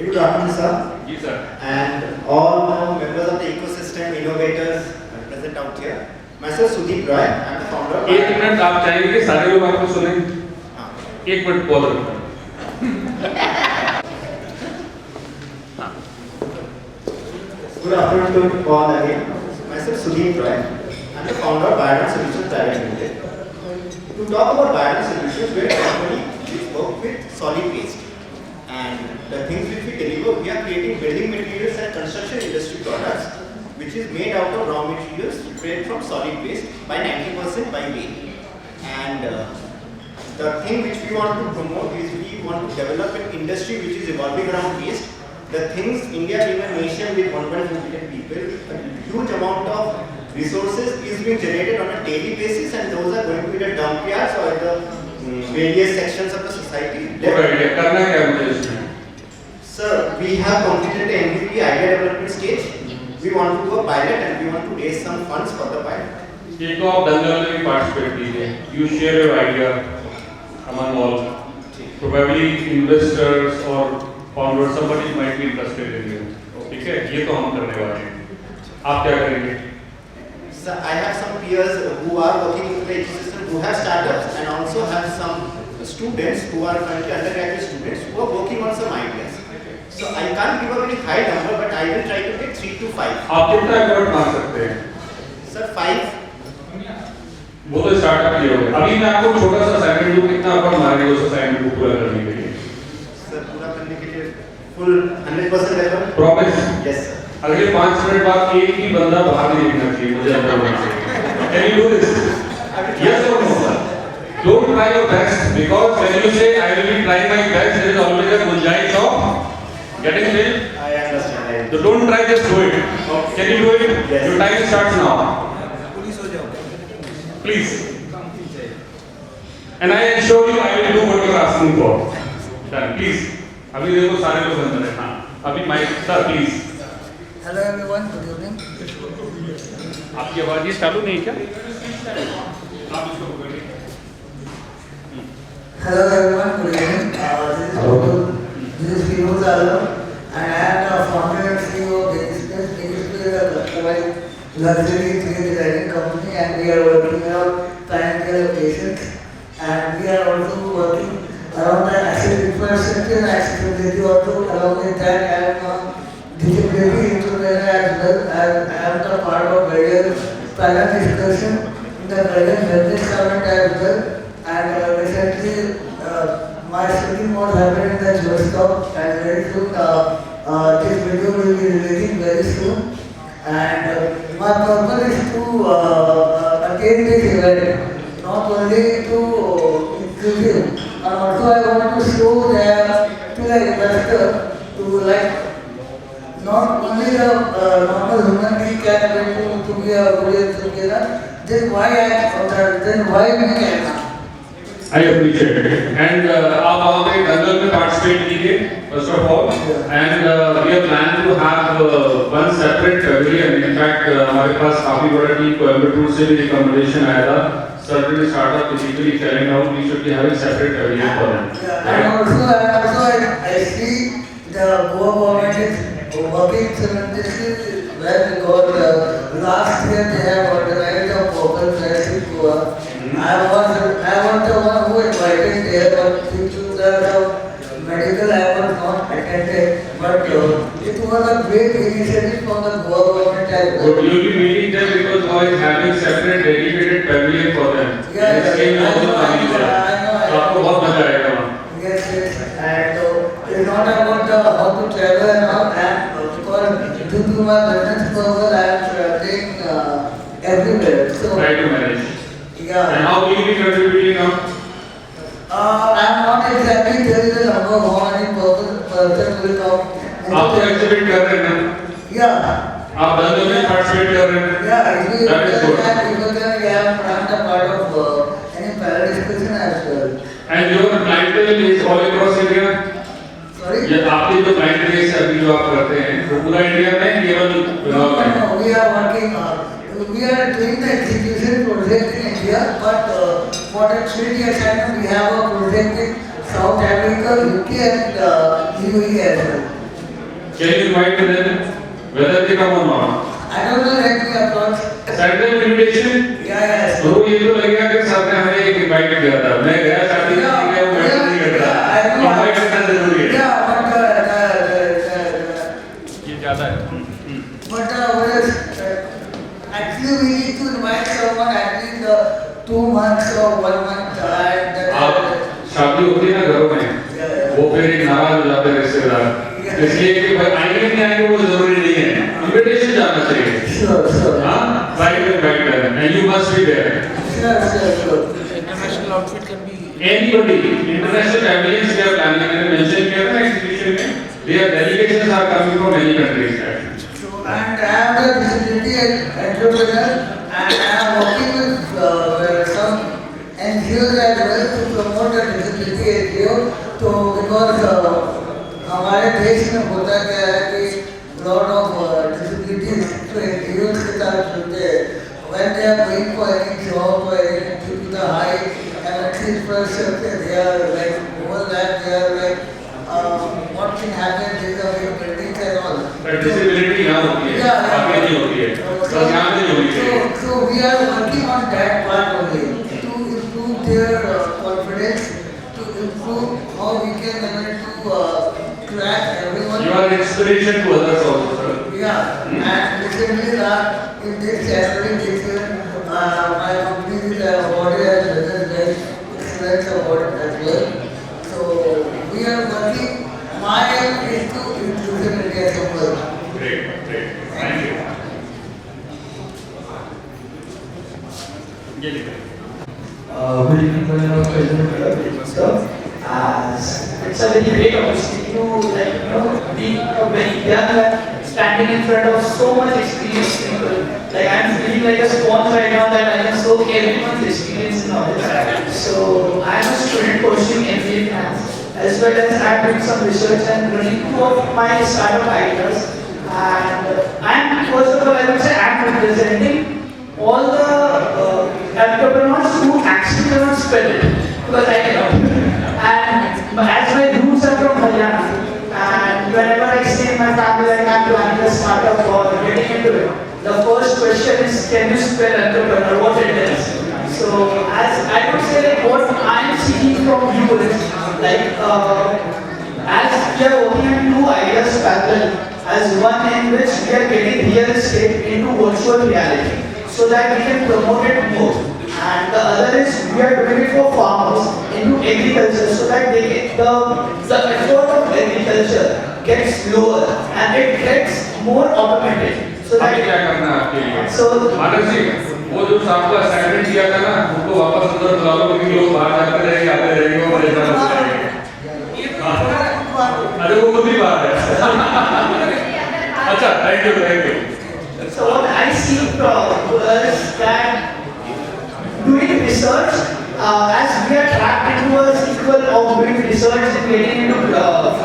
Very good afternoon, sir. Yes, sir. And all members of the ecosystem, innovators present out here. Myself Sudeep Roy, I am the founder of. एक minute आप चाहेंगे कि सारे लोग आपको सुने? हाँ. एक मिनट पॉज रखो. Good afternoon to all again. Myself Sudeep Roy, I am the founder of Biodome Solutions Private Limited. To talk about Biodome Solutions, we are a company which work with solid waste. And the things which we deliver, we are creating building materials and construction industry products, which is made out of raw materials prepared from solid waste by 90% by weight. And the thing which we want to promote is we want to develop an industry which is evolving around waste. The things, India being a nation with 1.4 billion people, a huge amount of resources is being generated on a daily basis, and those are going to be the dump yards or the various sections of the society. करना क्या मुझे इसमें? Sir, we have completed the MVP idea development stage. We want to do a pilot and we want to raise some funds for the pilot. एक तो आप दंगल में भी participate कीजिए. You share your idea among all. Probably investors or founders, somebody might be interested in you. ठीक है? ये तो हम करने वाले हैं. आप क्या करेंगे? Sir, I have some peers who are working in the ecosystem who have startups and also have some students who are currently undergraduate students who are working on some ideas. So I can't give a very high number, but I will try to get 3 to 5. आप कितना effort मार सकते हैं? Sir, 5. वो तो startup किए होंगे. अभी मैं आपको छोटा सा असाइनमेंट दूं, कितना एफर्ट मारेंगे उस असाइनमेंट को पूरा करने के लिए? Sir, पूरा करने के लिए full 100% effort. Promise? Yes, sir. अगले 5 मिनट बाद एक भी बंदा बाहर नहीं दिखना चाहिए, मुझे अंदर होना चाहिए. Can you do this? Yes or no, sir? Don't try your best, because when you say I will be trying my best, there is always a गुंजाइश of getting fail. I understand. So don't try, just do it. Can you do it? Yes. Your time starts now. Police हो जाओ. Please. And I assure you, I will do what you are asking for. Done. Please. अभी देखो सारे लोग अंदर हैं. हाँ. अभी mic sir please. Hello everyone, good evening. आपकी आवाज ये चालू नहीं क्या? आप इसको पकड़िए. Hello everyone, good evening. This is Vinod Alam, and I am the founder and CEO of Dayspace. Dayspace is a customized luxury 3D designing company, and we are working around financial locations, and we are also working around the infrastructure and accessibility also. Along with that, I am disability entrepreneur as well, as I am the part of various panel discussion in the Guardian Business Summit as well. And recently, my speaking was happened in the Joestop, and very soon this video will be releasing very soon. And my purpose is to attend this event, not only to inclusive, and also I want to show that to the investor to like. Not only the normal human being can able to be a good together, then why we can? I appreciate it. And आप वहाँ पे दंगल में participate कीजिए first of all. And we are planning to have one separate pavilion. In fact, हमारे पास काफी बड़ा team Coimbatore से भी recommendation आया था. Certain startup is equally carrying out. We should be having separate pavilion for them. And also I see the Goa government is working tremendously well, because last year they have organized a vocal fest in Goa. I was the one who invited there, but due to the medical I was not attended. But it was a great initiative from the Goa government as well. But you will be meeting them because Goa is having separate dedicated pavilion for them. Yes, I know. I तो आपको बहुत मजा आएगा वहाँ. Yes, and it's not about how to travel and all, and because due to my business purpose, I am traveling everywhere. So, Try to manage. yeah. And how will you be contributing now? I am not exactly telling the number of how many person will come. आप तो activate कर रहे हैं ना? Yeah. आप दंगल में participate कर रहे हैं? Yeah, if That is good. people can, we have planned a part of any panel discussion as well. And your clientele is all across India? Sorry? ये आपके जो client base अभी जो आप करते हैं, वो पूरा इंडिया में केवल बिहार में? No, we are working. We are doing the execution project in India, but for the 3D assignment, we have a project in South Africa, UK, and UAE as well. Can you invite them whether they come or not? I don't know, let me approach. Send them invitation. Yes. तो ये तो लगेगा कि सबने हमें एक invite किया था। मैं गया शादी में नहीं गया, वो मैटर नहीं करता। इनवाइट करना जरूरी है। Yeah, ये ज़्यादा है। but actually we need to invite someone at least 2 months or 1 month. आप शादी होती है ना घरों में, वो फिर एक नाराज हो जाते हैं रिश्तेदार। इसलिए कि भाई आएंगे नहीं आएंगे वो जरूरी नहीं है। इनविटेशन जाना चाहिए। Sure. हाँ, right to invite them, and you must be there. Sure. International outfit can be Anybody, international families they are planning, मैंने mention किया था exhibition में, their delegations are coming from many countries. And I am a disability entrepreneur and I am working with some NGOs as well to promote the disability NGO. तो because हमारे देश में होता क्या है कि lot of disabilities तो NGOs के साथ जुड़ते हैं. When they are going for any job or any due to the high MNC infrastructure, they are like over that they are like what can happen, they are like buildings and all. But disability यहाँ होती है, आगे नहीं होती है, बस यहाँ पे नहीं होती है। So we are working on that part only to improve their confidence, to improve how we can able to track everyone. You are an inspiration to others also, sir. Yeah, and recently that in this January this year, my company is awarded as Business Best Excellence Award as well. So we are working. My aim is to inclusive India as well. Great. Thank you. ये लिखो। Good evening, President sir. It's a very great opportunity to be a very young and standing in front of so much experienced people. Like I'm feeling like a sponge right now that I can soak everyone's experience and knowledge. So I'm a student pursuing MBA finance as well as I'm doing some research and running two of my startup ideas. And I'm first of all I would say I'm representing all the entrepreneurs who actually cannot spell it because I cannot. And as my roots are from Haryana, and whenever I say in my family like I'm planning a startup or getting into it, the first question is, can you spell entrepreneur? What it is? So as I would say like what I am seeking from you is like as we are working on two ideas parallel, as one in which we are getting real estate into virtual reality, so that we can promote it more. And the other is we are doing it for farmers into agriculture, so that they get the effort of agriculture gets lower and it gets more automated. So that अभी क्या करना है आपके लिए? So- मानव जी, वो जो आपको assignment दिया था ना, उनको वापस अंदर बुला लो क्योंकि लोग बाहर जाते रहेंगे, आते रहेंगे, वो परेशान होते रहेंगे। अरे वो खुद ही बाहर है। अच्छा, thank you. So what I see is that doing research, as we are trapped into a sequel of doing research and getting into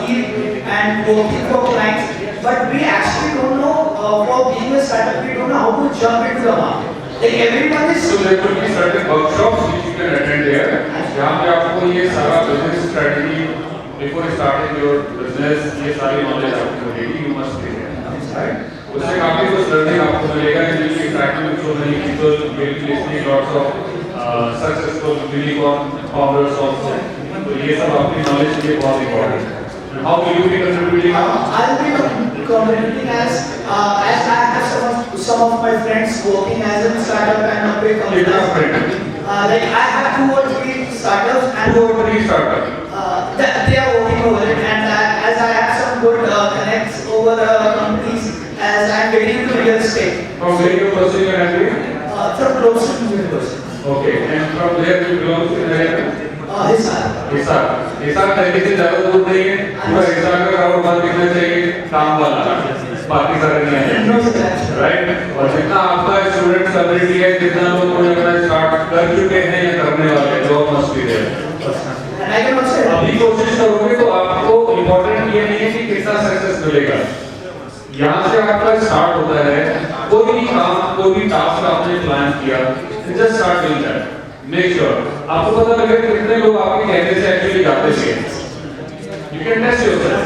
field and working for clients, but we actually don't know for being a startup, we don't know how to jump into the market. Like everyone is So there could be certain workshops which you can attend here, जहाँ पे आपको ये सारा business strategy before starting your business ये सारी knowledge आपको मिलेगी, you must be there, right? उससे काफी कुछ learning आपको मिलेगा, you will be interacting with so many people, you will be listening lots of successful unicorn founders also. तो ये सब आपकी knowledge के लिए बहुत important है. And how will you be contributing now? I'll be contributing as I have some of my friends working as a startup and a big company. Kiतना friend? Like I have 2 or 3 startups and 2 or 3 startup. they are working over it, and as I have some good connects over companies as I am getting into real estate. From where you pursuing your MBA? From Clemson University. Okay, and from where you belong to Haryana? Hisar. Hisar Delhi से ज़्यादा दूर नहीं है, पूरा हिसार का कारोबार दिखना चाहिए, काम वाला, बाकी सारे नहीं है, right? और जितना आपका स्टूडेंट एबिलिटी है, जितना लोग कोई अपना स्टार्ट कर चुके हैं या करने वाले हैं, जो must be there. And I can also अभी कोशिश करोगे तो आपको इम्पोर्टेंट ये नहीं है कि कितना सक्सेस मिलेगा, यहाँ से आपका स्टार्ट होता है, कोई भी काम, कोई भी टास्क आपने प्लान किया, just start doing that. Make sure आपको पता लगे कितने लोग आपके कहने से एक्चुअली जाते हैं। You can test yourself.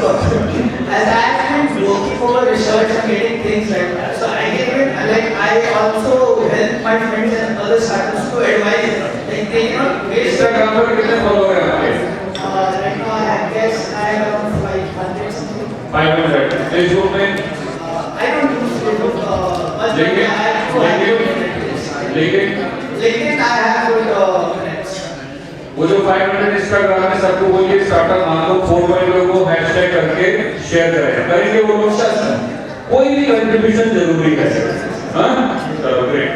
as I have been working for research and getting things like that. So I give it, like I also help my friends and other startups to advise, like they waste Instagram पर कितने follower हैं आपके? right now I guess I have around 500 something. 500. Facebook में I don't use Facebook much, but I have LinkedIn I have good connects. वो जो 500 Instagram में सबको बोलिए स्टार्टअप मानो 4.0 को हैशटैग करके शेयर करें, करेंगे वो लोग? कोई भी कंट्रीब्यूशन जरूरी है, हाँ? चलो great.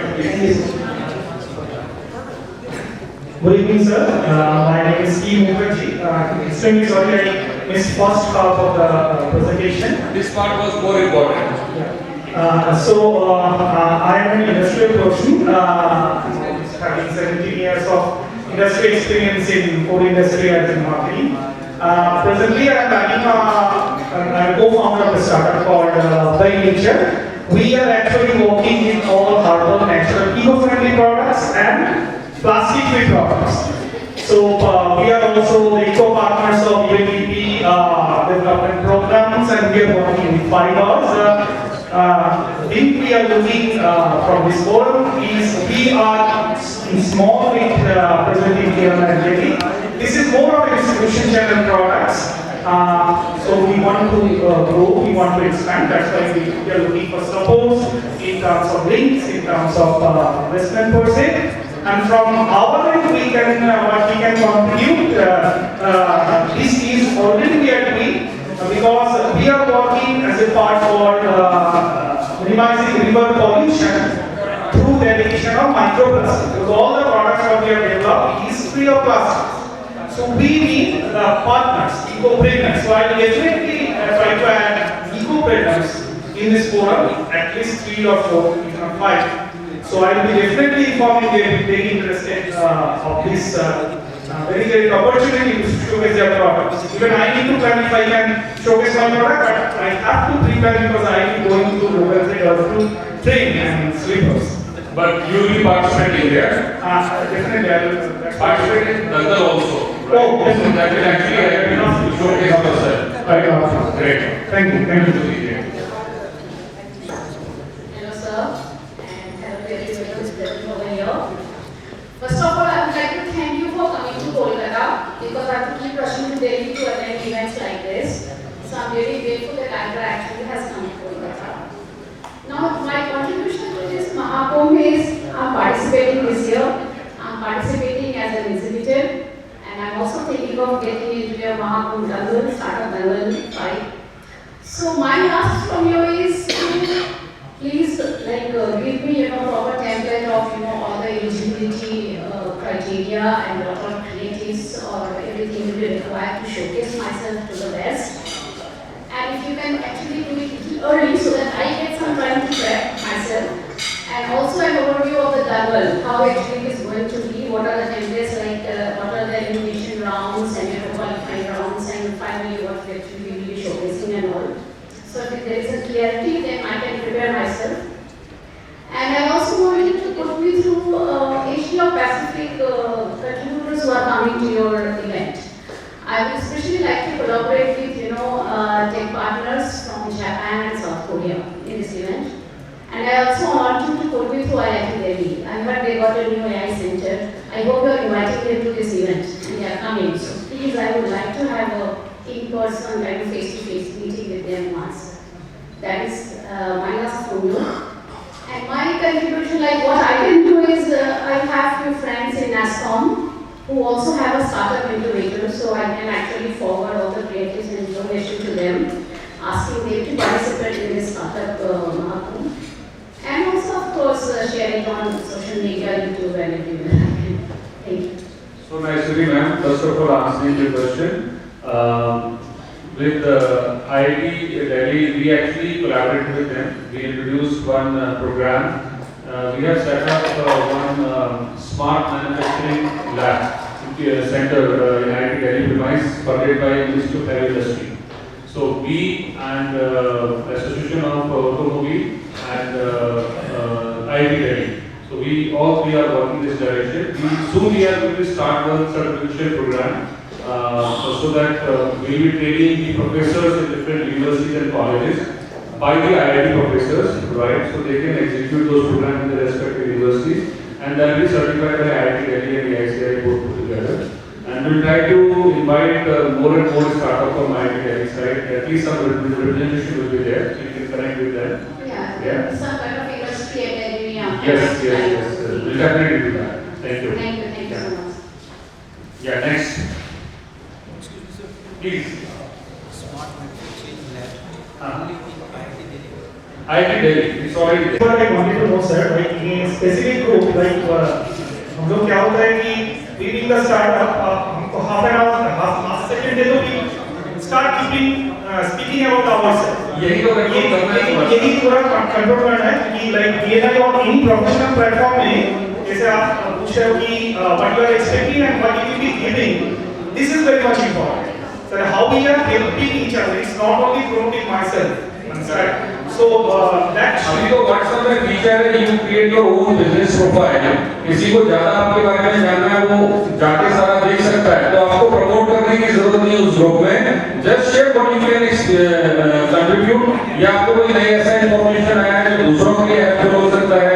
Good evening, sir. My name is Steve Mukherjee. Extremely sorry I missed first half of the presentation. This part was more important. I am an industrial person, having 17 years of industry experience in food industry and in marketing. Presently, I am co-founder of a startup called By Nature. We are actually working in all herbal, natural, eco-friendly products and plastic-free products. So we are also the co-partners of UNDP development programs, and we are working with fibers. Thing we are looking from this forum is we are small with presenting here in Delhi. This is more of a distribution channel products. So we want to grow, we want to expand. That's why we are looking for support in terms of links, in terms of investment per se. And from our end, we can what we can contribute. This is already we are doing because we are working as a part for minimizing river pollution through the addition of microplastics. Because all the products that we have developed is free of plastics. So we need partners, eco-partners. So I will definitely try to add eco-partners in this forum, at least 3 or 4, if not 5. So I will be definitely informing them if they are interested of this very great opportunity to showcase their products. Even I need to plan if I can showcase my product, but I have to prepare because I will be going to local trade or to train and sleepers. But you will be participating there. Definitely I will Participate in Dangal also. Right? Oh, yes. So that will actually help you to showcase yourself. Right. Great. Thank you. Thank you. Hello, sir, and hello to everyone who's present over here. First of all, I would like to thank you for coming to Kolkata because I have to keep rushing to Delhi to attend events like this. So I'm really grateful that Agra actually has come to Kolkata. Now, my contribution to this Mahakumbh is I'm participating this year. I'm participating as an exhibitor, and I'm also thinking of getting into your Mahakumbh Dangal, Startup Dangal 5. So my ask from you is to please give me proper template of all the eligibility criteria and what are creatives or everything will be required to showcase myself to the best. And if you can actually do it little early so that I get some time to prep myself. And also an overview of the Dangal, how actually it is going to be, what are the templates what are the elimination rounds and qualifying rounds, and finally what we actually will be showcasing and all. So if there is a clarity, then I can prepare myself. And I also wanted to put you through Asia Pacific contributors who are coming to your event. I would especially like to collaborate with tech partners from Japan and South Korea in this event. And I also want you to put me through IIT Delhi. I heard they got a new AI center. I hope you are inviting them to this event and they are coming. So please, I would like to have a in-person kind of face-to-face meeting with them once. That is my last from you. And my contribution, like what I can do is, I have few friends in NASCOM who also have a startup incubator, so I can actually forward all the creatives and information to them, asking them to participate in this startup Mahakumbh. And also, of course, share it on social media, YouTube, and everywhere. Thank you. So nicely, ma'am. First of all, answering the question. With IIT Delhi, we actually collaborated with them. We introduced one program. We have set up one smart manufacturing lab center in IIT Delhi, funded by Ministry of Heavy Industry. So we and Association of Automobile and IIT Delhi. So we all three are working in this direction. Soon we are going to start one certification program. So that we will be training the professors in different universities and colleges by the IIT professors, right? So they can execute those programs in the respective universities, and they'll be certified by IIT Delhi and AICTE both put together. And we'll try to invite more and more startups from IIT Delhi side. At least some representation will be there, so you can connect with them. Yeah, some kind of industry academia. Yes. We'll definitely do that. Thank you. Thank you so much. Yeah, next. Please. IIT Delhi, it's already there. What I wanted to know, sir, like in a specific group, like हम लोग क्या होता है कि leading the startup, हमको half an hour, half second दे दो कि start speaking about ourselves. यही तो कंट्रोल करना है. यही पूरा कंट्रोल करना है कि like BNI और any professional platform में जैसे आप पूछ रहे हो कि what you are expecting and what you will be giving, this is very much important. So how we are helping each other, it's not only promoting myself. Understand? So that अभी तो WhatsApp में feature है, you create your own business profile. किसी को ज़्यादा आपके बारे में जानना है, वो जाके सारा देख सकता है. तो आपको प्रमोट करने की जरूरत नहीं है उस ग्रुप में. Just share what you can contribute. या आपको कोई नई ऐसा इंफॉर्मेशन आया है जो दूसरों के लिए हेल्पफुल हो सकता है.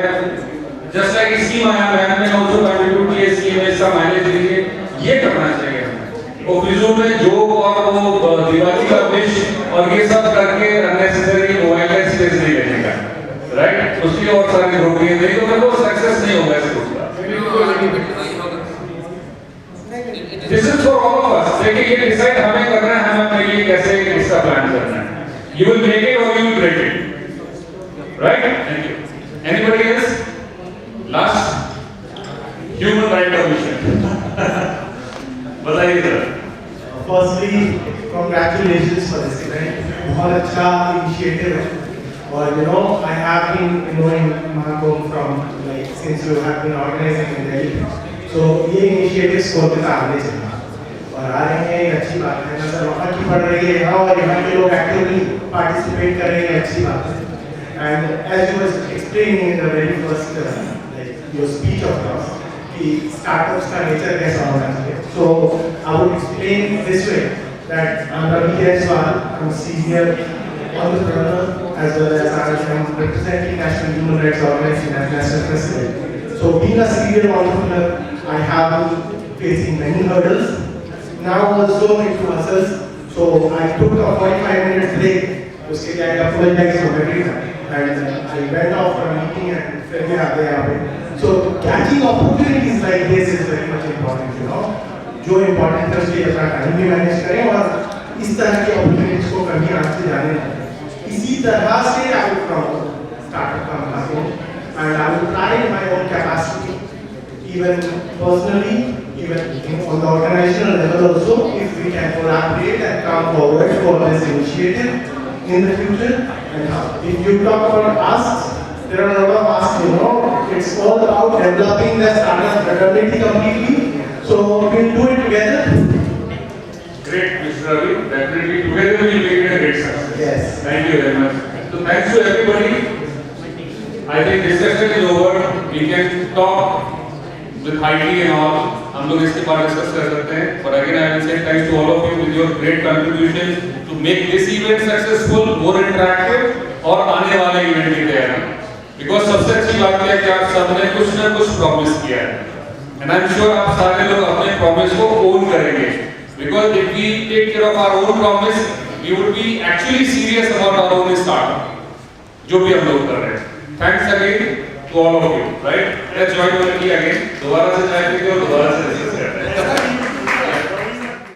Just like स्कीम आया, मैम ने also contribute किए स्कीम में इसका माइलेज दीजिए. ये करना चाहिए. और फिजूल में जोक और वो दिवाली का विश और ये सब करके अननेसेसरी मोबाइल का स्पेस नहीं लेने का, राइट? उसकी और सारी ग्रुप है, नहीं तो फिर वो सक्सेस नहीं होगा इस ग्रुप का. This is for all of us. देखिए ये डिसाइड हमें करना है, हमें अपने लिए कैसे इसका प्लान करना है. यू विल मेक इट और you will break it, right? Thank you. Anybody else? Last human right commission. बताइए sir. Firstly, congratulations for this event. बहुत अच्छा initiative है. और I have been knowing Mahakumbh from like since you have been organizing in Delhi. So ये initiatives होते आने चाहिए. और आ रहे हैं, अच्छी बात है. नजर वहाँ की पड़ रही है और यहाँ के लोग actively participate कर रहे हैं, अच्छी बात है. And as you was explaining in the very first like your speech of yours, कि startups का nature कैसा होना चाहिए. So I would explain this way that I'm Ravi Jaiswal, I'm a senior entrepreneur as well as I am representing National Human Rights Organization as National President. So being a serial entrepreneur, I have been facing many hurdles. Now also into muscles. So I took a 45-minute break. उसके लिए I apologize for everything. And I went off for a meeting and फिर मैं आ गया यहाँ पे. So catching opportunities like this is very much important, जो important है उसके अपना टाइम भी मैनेज करें और इस तरह की अपॉर्चुनिटीज को कभी हाथ से जाने ना दें. इसी तरह से आई वुड प्रमोट स्टार्टअप का market and I would try in my own capacity even personally even on the organizational level also, if we can collaborate and come forward for this initiative in the future. And if you talk about asks, there are a lot of asks, it's all about developing the startup fraternity completely. So we'll do it together. Great, Mr. Ravi. Definitely together we will make it a great success. Yes. Thank you very much. So thanks to everybody. I think discussion is over. We can talk with Heidi and all. हम लोग इसके बाद discuss कर सकते हैं. But again, I will say thanks to all of you with your great contributions to make this event successful, more interactive और आने वाले इवेंट की तैयारी. Because सबसे अच्छी बात क्या है कि आप सबने कुछ ना कुछ प्रॉमिस किया है. And I'm sure आप सारे लोग अपने प्रॉमिस को ओन करेंगे. Because if we take care of our own promise, we would be actually serious about our own startup. जो भी हम लोग कर रहे हैं. Thanks again to all of you. Right? Let's join Valki again. दोबारा से चाय पीते हो.